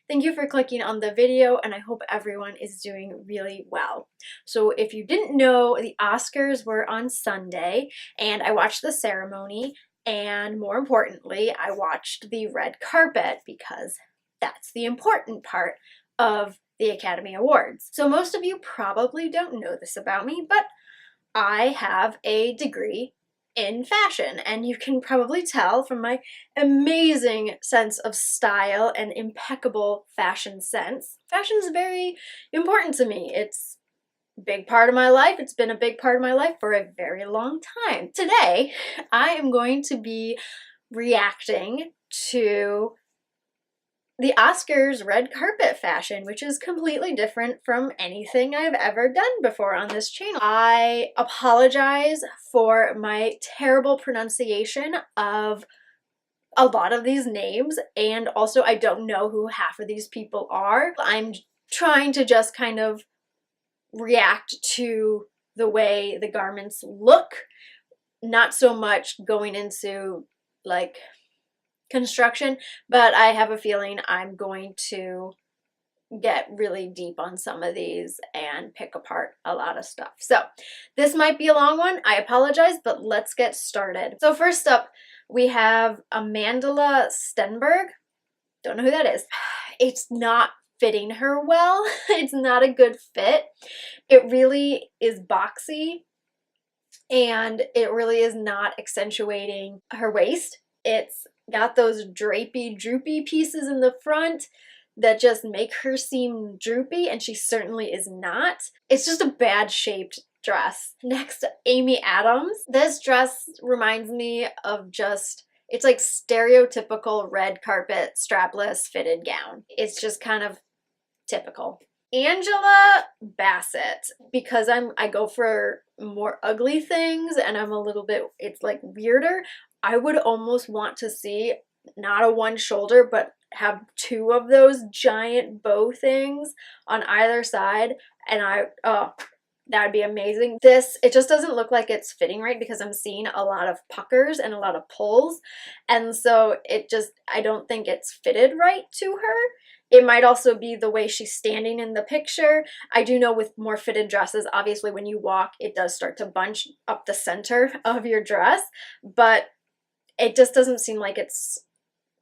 Thank you for clicking on the video, and I hope everyone is doing really well. So if you didn't know, the Oscars were on Sunday, and I watched the ceremony, and more importantly, I watched the red carpet because that's the important part of the Academy Awards. So most of you probably don't know this about me, but I have a degree in fashion, and you can probably tell from my amazing sense of style and impeccable fashion sense. Fashion is very important to me. It's a big part of my life. It's been a big part of my life for a very long time. Today, I am going to be reacting to the Oscars red carpet fashion, which is completely different from anything I've ever done before on this channel. I apologize for my terrible pronunciation of a lot of these names, and also I don't know who half of these people are. I'm trying to just kind of react to the way the garments look, not so much going into like construction, but I have a feeling I'm going to get really deep on some of these and pick apart a lot of stuff. So this might be a long one. I apologize, but let's get started. So first up, we have Amandla Stenberg. Don't know who that is. It's not fitting her well. It's not a good fit. It really is boxy, and it really is not accentuating her waist. It's got those drapey, droopy pieces in the front that just make her seem droopy, and she certainly is not. It's just a bad shaped dress. Next, Amy Adams. This dress reminds me of just, it's like stereotypical red carpet strapless fitted gown. It's just kind of typical. Angela Bassett, because I go for more ugly things and I'm a little bit, it's like weirder, I would almost want to see not a one shoulder, but have two of those giant bow things on either side, and that'd be amazing. This, it just doesn't look like it's fitting right because I'm seeing a lot of puckers and a lot of pulls, and so it just, I don't think it's fitted right to her. It might also be the way she's standing in the picture. I do know with more fitted dresses, obviously when you walk, it does start to bunch up the center of your dress, but it just doesn't seem like it's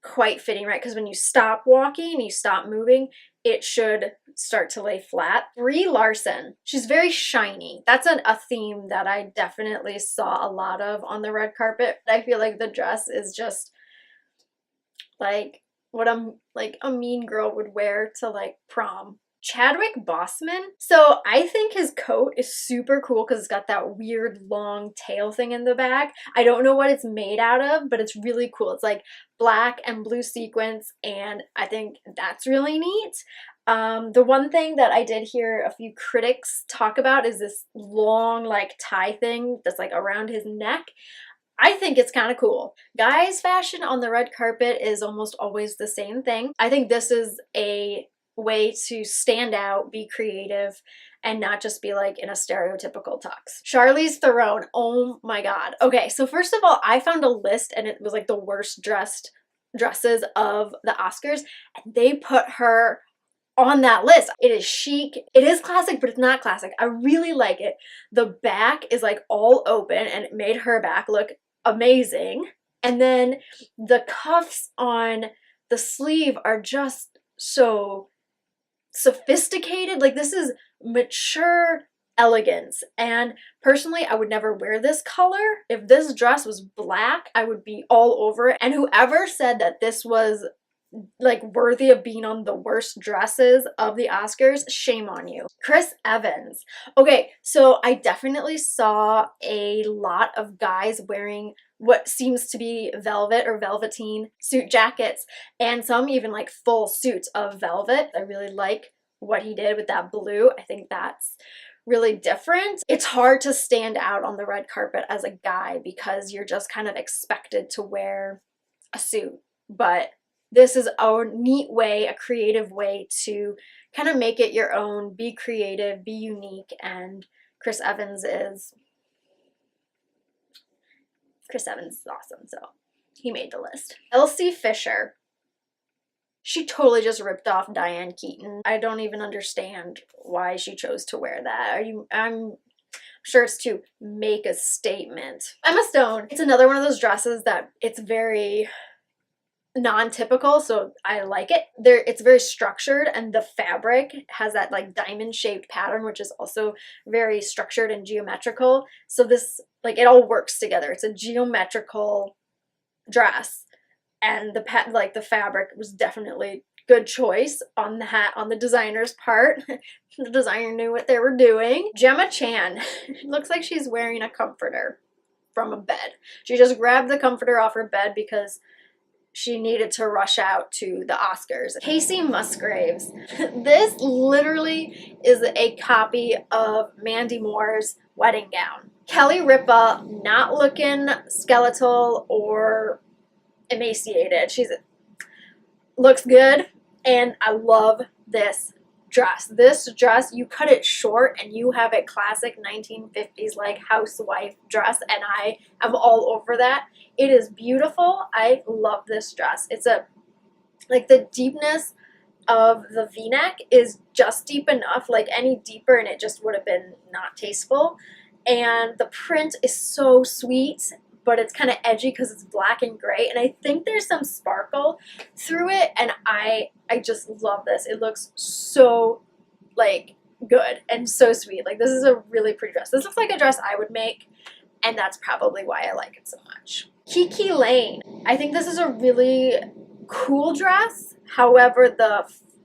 quite fitting right, because when you stop walking, you stop moving, it should start to lay flat. Brie Larson, she's very shiny. That's a theme that I definitely saw a lot of on the red carpet. I feel like the dress is just like what a mean girl would wear to like prom. Chadwick Boseman. So I think his coat is super cool because it's got that weird long tail thing in the back. I don't know what it's made out of, but it's really cool. It's like black and blue sequins, and I think that's really neat. The one thing that I did hear a few critics talk about is this long like tie thing that's like around his neck. I think it's kind of cool. Guys' fashion on the red carpet is almost always the same thing. I think this is a way to stand out, be creative, and not just be like in a stereotypical tux. Charlize Theron, oh my god. Okay, so first of all, I found a list and it was like the worst dressed dresses of the Oscars, and they put her on that list. It is chic, it is classic, but it's not classic. I really like it. The back is like all open and it made her back look amazing. And then the cuffs on the sleeve are just so sophisticated. Like, this is mature elegance, and personally I would never wear this color. If this dress was black, I would be all over it, and whoever said that this was like worthy of being on the worst dresses of the Oscars, shame on you. Chris Evans. Okay, so I definitely saw a lot of guys wearing what seems to be velvet or velveteen suit jackets, and some even like full suits of velvet. I really like what he did with that blue. I think that's really different. It's hard to stand out on the red carpet as a guy because you're just kind of expected to wear a suit, but this is a neat way, a creative way to kind of make it your own, be creative, be unique, and Chris Evans is awesome, so he made the list. Elsie Fisher. She totally just ripped off Diane Keaton. I don't even understand why she chose to wear that. I'm sure it's to make a statement. Emma Stone. It's another one of those dresses that it's very non-typical, so I like it. It's very structured, and the fabric has that like diamond shaped pattern, which is also very structured and geometrical. So this, like, it all works together. It's a geometrical dress, and the fabric was definitely good choice on the designer's part. The designer knew what they were doing. Gemma Chan looks like she's wearing a comforter from a bed. She just grabbed the comforter off her bed because she needed to rush out to the Oscars. Casey Musgraves. This literally is a copy of Mandy Moore's wedding gown. Kelly Ripa, not looking skeletal or emaciated. She's looks good, and I love this dress. This dress, you cut it short and you have a classic 1950s like housewife dress, and I am all over that. It is beautiful. I love this dress. It's like the deepness of the v-neck is just deep enough, like any deeper and it just would have been not tasteful. And the print is so sweet, but it's kind of edgy because it's black and gray, and I think there's some sparkle through it, and I just love this. It looks so like good and so sweet. Like, this is a really pretty dress. This looks like a dress I would make, and that's probably why I like it so much. Kiki Lane. I think this is a really cool dress. However,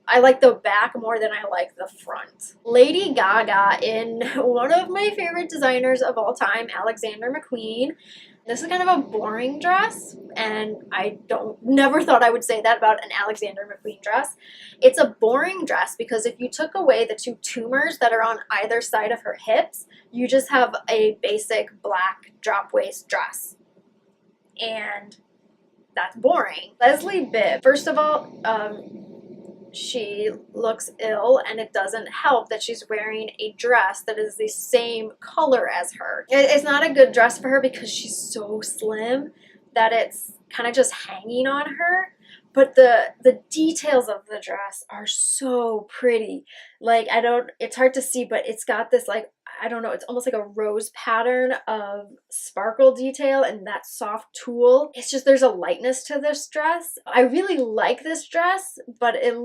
I like the back more than I like the front. Lady Gaga in one of my favorite designers of all time, Alexander McQueen. This is kind of a boring dress, and I never thought I would say that about an Alexander McQueen dress. It's a boring dress because if you took away the two tumors that are on either side of her hips, you just have a basic black drop waist dress. And that's boring. Leslie Bibb. First of all, she looks ill, and it doesn't help that she's wearing a dress that is the same color as her. It's not a good dress for her because she's so slim that it's kind of just hanging on her. But the details of the dress are so pretty. Like, it's hard to see, but it's got this, like, I don't know, it's almost like a rose pattern of sparkle detail and that soft tulle. It's just, there's a lightness to this dress. I really like this dress, but it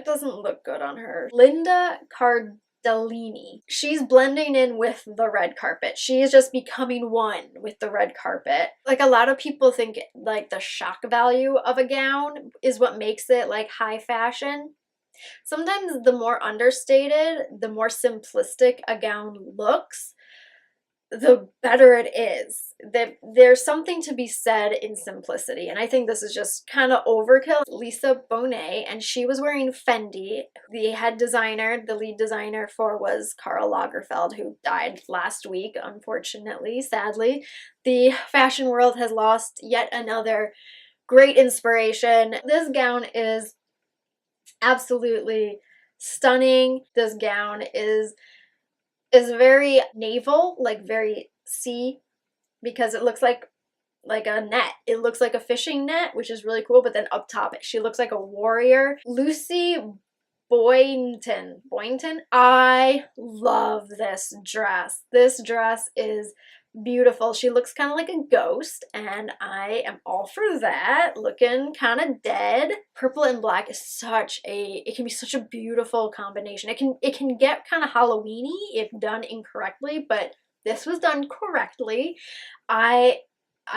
doesn't look good on her. Linda Cardellini. She's blending in with the red carpet. She is just becoming one with the red carpet. Like, a lot of people think like the shock value of a gown is what makes it like high fashion. Sometimes the more understated, the more simplistic a gown looks, the better it is. There's something to be said in simplicity, and I think this is just kind of overkill. Lisa Bonet, and she was wearing Fendi. The head designer, the lead designer was Karl Lagerfeld, who died last week, unfortunately, sadly. The fashion world has lost yet another great inspiration. This gown is absolutely stunning. This gown is very naval, like very sea, because it looks like a net. It looks like a fishing net, which is really cool, but then up top she looks like a warrior. Lucy Boynton. I love this dress. This dress is beautiful. She looks kind of like a ghost, and I am all for that. Looking kind of dead. Purple and black is it can be such a beautiful combination. It can get kind of Halloween-y if done incorrectly, but this was done correctly. I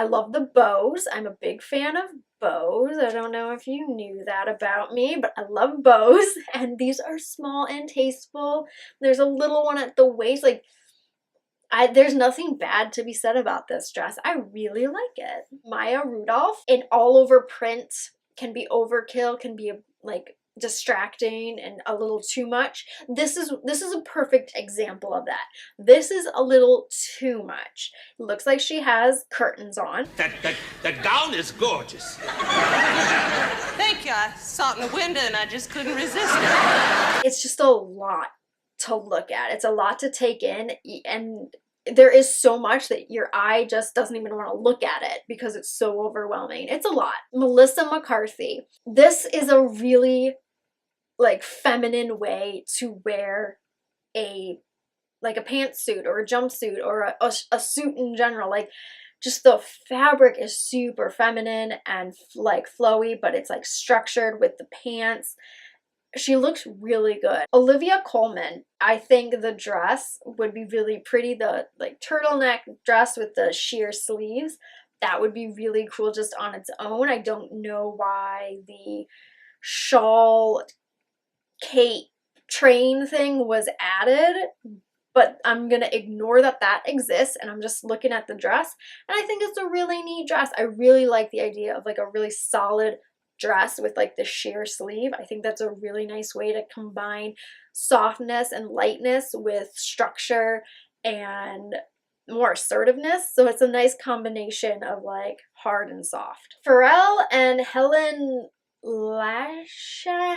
love the bows. I'm a big fan of bows. I don't know if you knew that about me, but I love bows, and these are small and tasteful. There's a little one at the waist. Like, there's nothing bad to be said about this dress. I really like it. Maya Rudolph in all over print can be overkill, can be like distracting and a little too much. This is a perfect example of that. This is a little too much. It looks like she has curtains on. That gown is gorgeous. Thank you. I saw it in the window and I just couldn't resist it. It's just a lot to look at. It's a lot to take in, and there is so much that your eye just doesn't even want to look at it because it's so overwhelming. It's a lot. Melissa McCarthy. This is a really like feminine way to wear a like a pantsuit or a jumpsuit or a suit in general. Like just the fabric is super feminine and like flowy, but it's like structured with the pants. She looks really good. Olivia Colman, I think the dress would be really pretty. The like turtleneck dress with the sheer sleeves, that would be really cool just on its own. I don't know why the shawl cape train thing was added, but I'm gonna ignore that that exists, and I'm just looking at the dress, and I think it's a really neat dress. I really like the idea of like a really solid dress with like the sheer sleeve. I think that's a really nice way to combine softness and lightness with structure and more assertiveness. So it's a nice combination of like hard and soft. Pharrell and Helen Lashana,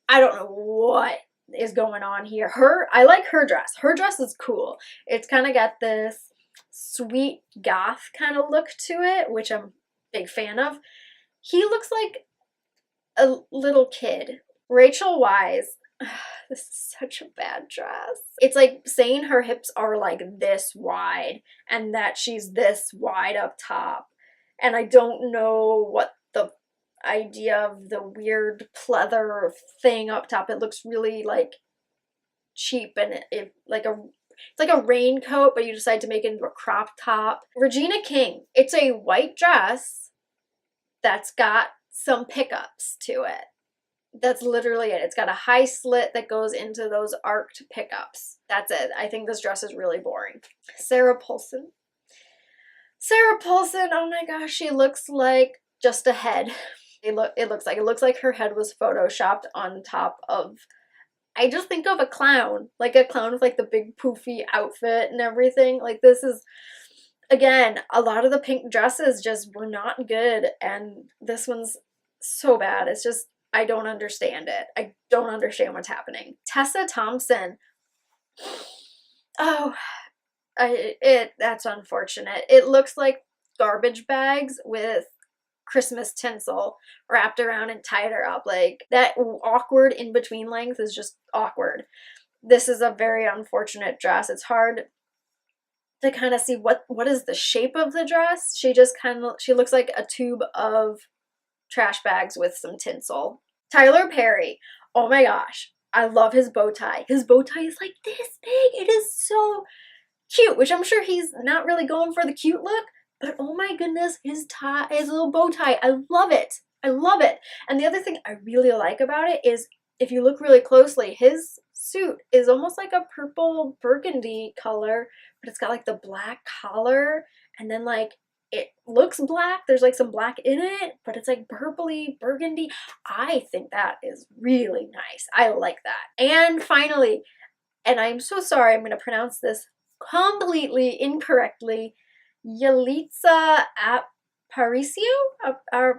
I don't know what is going on here. I like her dress. Her dress is cool. It's kind of got this sweet goth kind of look to it, which I'm big fan of. He looks like a little kid. Rachel Wise. This is such a bad dress. It's like saying her hips are like this wide and that she's this wide up top. And I don't know what the idea of the weird pleather thing up top. It looks really like cheap and it's like a raincoat, but you decide to make it into a crop top. Regina King. It's a white dress that's got some pickups to it. That's literally it. It's got a high slit that goes into those arched pickups. That's it. I think this dress is really boring. Sarah Paulson. Sarah Paulson, oh my gosh, she looks like just a head. It looks like her head was photoshopped on top of, I just think of a clown. Like a clown with like the big poofy outfit and everything. Like this is, again, a lot of the pink dresses just were not good, and this one's so bad. It's just, I don't understand it. I don't understand what's happening. Tessa Thompson. Oh, that's unfortunate. It looks like garbage bags with Christmas tinsel wrapped around and tied her up. Like that awkward in between length is just awkward. This is a very unfortunate dress. It's hard to kind of see what is the shape of the dress. She looks like a tube of trash bags with some tinsel. Tyler Perry. Oh my gosh. I love his bow tie. His bow tie is like this big. It is so cute, which I'm sure he's not really going for the cute look, but oh my goodness, his little bow tie. I love it. I love it. And the other thing I really like about it is if you look really closely, his suit is almost like a purple burgundy color, but it's got like the black collar, and then like it looks black. There's like some black in it, but it's like purpley burgundy. I think that is really nice. I like that. And finally, and I'm so sorry, I'm going to pronounce this completely incorrectly, Yalitza Aparicio? I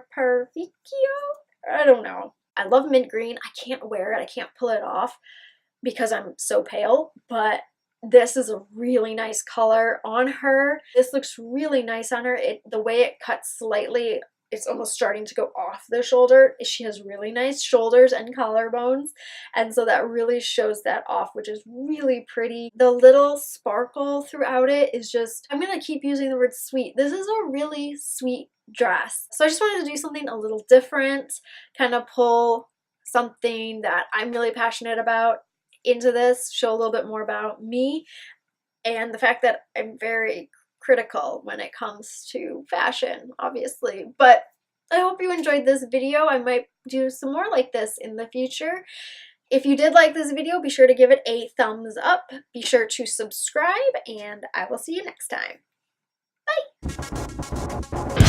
don't know. I love mint green. I can't wear it. I can't pull it off because I'm so pale, but this is a really nice color on her. This looks really nice on her. The way it cuts slightly, it's almost starting to go off the shoulder. She has really nice shoulders and collarbones, and so that really shows that off, which is really pretty. The little sparkle throughout it is just, I'm gonna keep using the word sweet. This is a really sweet dress. So I just wanted to do something a little different, kind of pull something that I'm really passionate about into this, show a little bit more about me and the fact that I'm very critical when it comes to fashion, obviously. But I hope you enjoyed this video. I might do some more like this in the future. If you did like this video, be sure to give it a thumbs up. Be sure to subscribe, and I will see you next time. Bye!